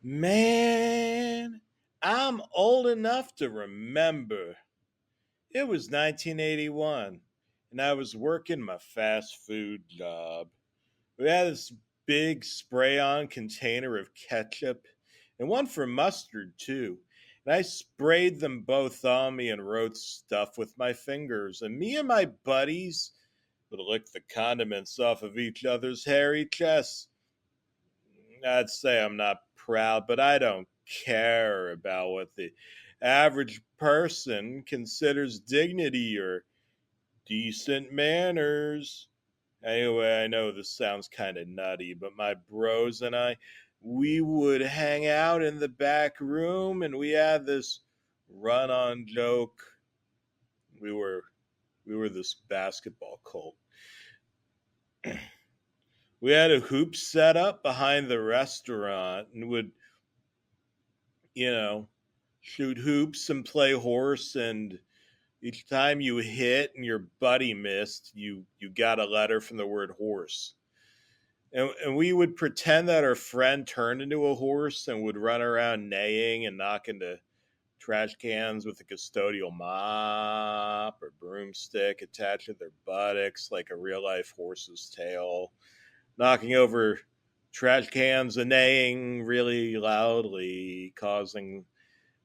Man, I'm old enough to remember. It was 1981, and I was working my fast food job. We had this big spray on container of ketchup and one for mustard, too. And I sprayed them both on me and wrote stuff with my fingers. And me and my buddies would lick the condiments off of each other's hairy chests. I'd say I'm not proud, but I don't care about what the average person considers dignity or decent manners. Anyway, I know this sounds kind of nutty, but my bros and I, we would hang out in the back room and we had this run on joke. We were we were this basketball cult. We had a hoop set up behind the restaurant and would, you know, shoot hoops and play horse, and each time you hit and your buddy missed, you got a letter from the word horse. And we would pretend that our friend turned into a horse and would run around neighing and knock into trash cans with a custodial mop or broomstick attached to their buttocks like a real life horse's tail, knocking over trash cans and neighing really loudly, causing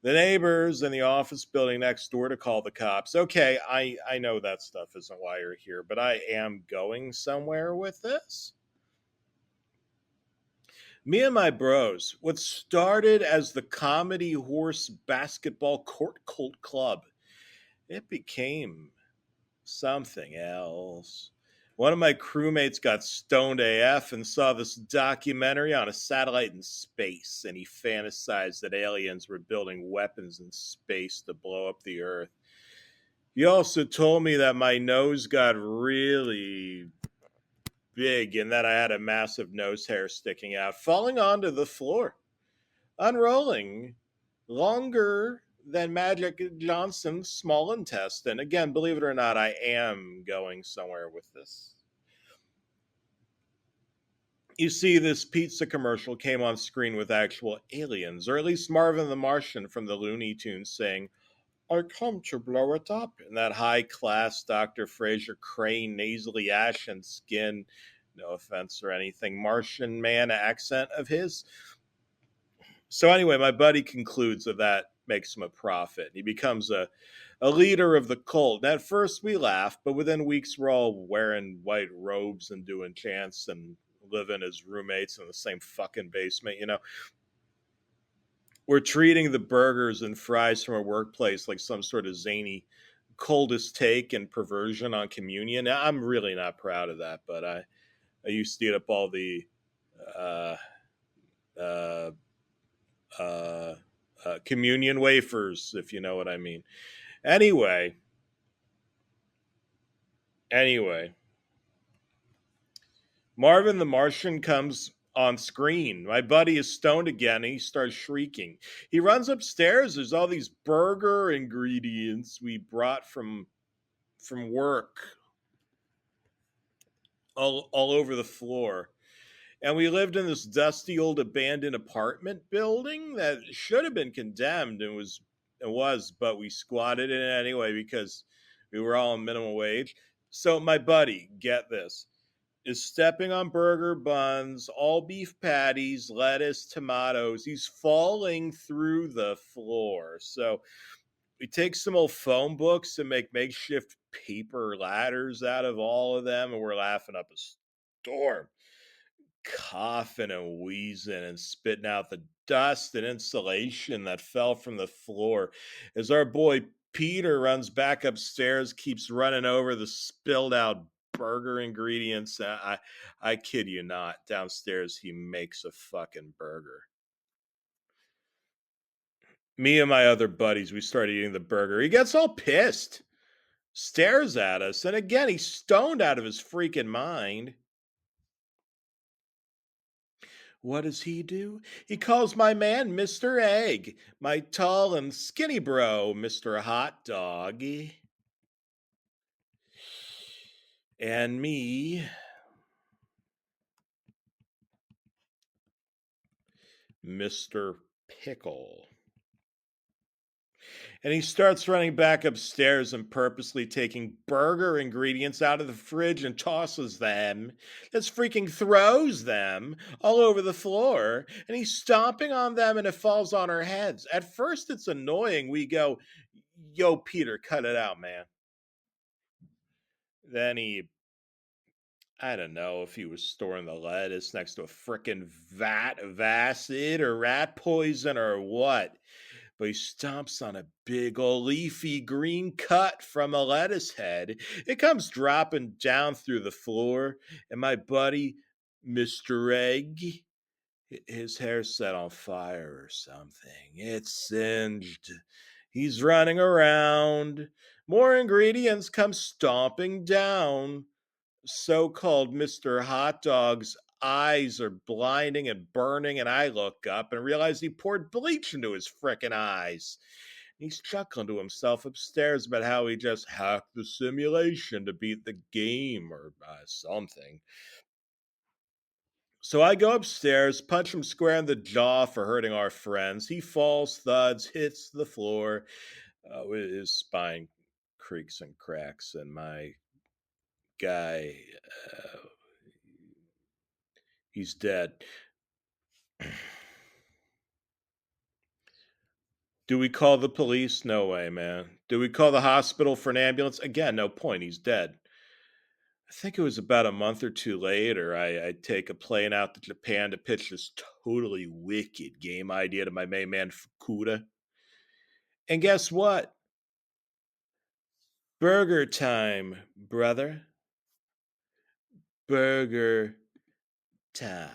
the neighbors in the office building next door to call the cops. Okay, I know that stuff isn't why you're here, but I am going somewhere with this. Me and my bros, what started as the Comedy Horse Basketball Court Cult Club, it became something else. One of my crewmates got stoned AF and saw this documentary on a satellite in space, and he fantasized that aliens were building weapons in space to blow up the Earth. He also told me that my nose got really big and that I had a massive nose hair sticking out, falling onto the floor, unrolling, longer than Magic Johnson's small intestine. Again, believe it or not, I am going somewhere with this. You see, this pizza commercial came on screen with actual aliens, or at least Marvin the Martian from the Looney Tunes saying, I come to blow it up, in that high class Dr. Fraser Crane, nasally ashen skin, no offense or anything, Martian man accent of his. So anyway, my buddy concludes that that makes him a prophet. He becomes a leader of the cult. And at first we laugh, but within weeks we're all wearing white robes and doing chants and living as roommates in the same fucking basement, you know. We're treating the burgers and fries from our workplace like some sort of zany coldest take and perversion on communion. I'm really not proud of that, but I used to eat up all the uh, uh, uh, communion wafers, if you know what I mean. Anyway, anyway, Marvin the Martian comes on screen. My buddy is stoned again and he starts shrieking. He runs upstairs. There's all these burger ingredients we brought from work all over the floor. And we lived in this dusty old abandoned apartment building that should have been condemned and was, but we squatted in it anyway because we were all on minimum wage. So my buddy, get this, is stepping on burger buns, all beef patties, lettuce, tomatoes. He's falling through the floor. So we take some old phone books and make makeshift paper ladders out of all of them, and we're laughing up a storm, coughing and wheezing and spitting out the dust and insulation that fell from the floor as our boy Peter runs back upstairs, keeps running over the spilled out burger ingredients. I kid you not. Downstairs, he makes a fucking burger. Me and my other buddies, we start eating the burger. He gets all pissed, stares at us, and again, he's stoned out of his freaking mind. What does he do? He calls my man Mr. Egg, my tall and skinny bro, Mr. Hot Dog, and me, Mr. Pickle. And he starts running back upstairs and purposely taking burger ingredients out of the fridge and tosses them. Just freaking throws them all over the floor. And he's stomping on them and it falls on our heads. At first, it's annoying. We go, yo, Peter, cut it out, man. Then I don't know if he was storing the lettuce next to a frickin' vat of acid or rat poison or what. But he stomps on a big old leafy green cut from a lettuce head. It comes dropping down through the floor, and my buddy, Mr. Egg, his hair's set on fire or something. It's singed. He's running around. More ingredients come stomping down. So called Mr. Hot Dog's eyes are blinding and burning, and I look up and realize he poured bleach into his frickin' eyes. He's chuckling to himself upstairs about how he just hacked the simulation to beat the game or something. So I go upstairs, punch him square in the jaw for hurting our friends. He falls, thuds, hits the floor. His spine creaks and cracks, and my guy, uh, he's dead. Do we call the police? No way, man. Do we call the hospital for an ambulance? Again, no point. He's dead. I think it was about a month or two later, I take a plane out to Japan to pitch this totally wicked game idea to my main man, Fukuda. And guess what? Burger time, brother. Burger time.